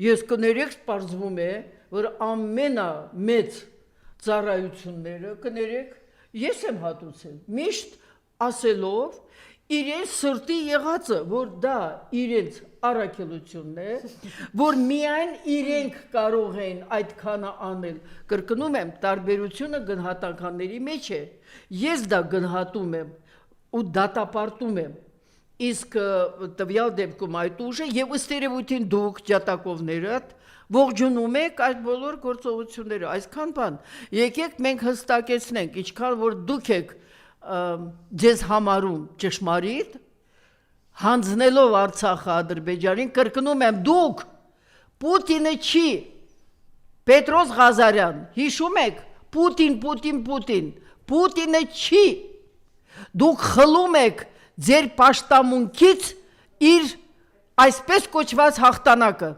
ես կներեք պարզվում է, որ ամենամեծ ծառայությունները կներեք ես եմ հատուցել, միշտ ասելով իրենց սրտի եղածը, որ դա իրենց առաքելությունն է, որ միայն իրենք կարող են այդքանը անել, կրկնում եմ, տարբերությունը գնահատականների մեջ է, ես դա գնահատում եմ ու դատապարտում եմ, իսկ տվյալ դեպքում այդ ուժը եւ ըստ երևույթին դուք ջատագովներդ ողջունում եք այդ բոլոր գործողությունները, այսքան բան, եկեք մենք հստակեցնենք, ինչքան որ դուք եք ձեզ համարում ճշմարիտ, հանձնելով Արցախը Ադրբեջանին, կրկնում եմ դուք, Պուտինը չի, Պետրոս Ղազարյան, հիշում եք, Պուտինը չի, դուք խլում եք ձեր պաշտամունքից իր այսպես կոչված հաղթանակը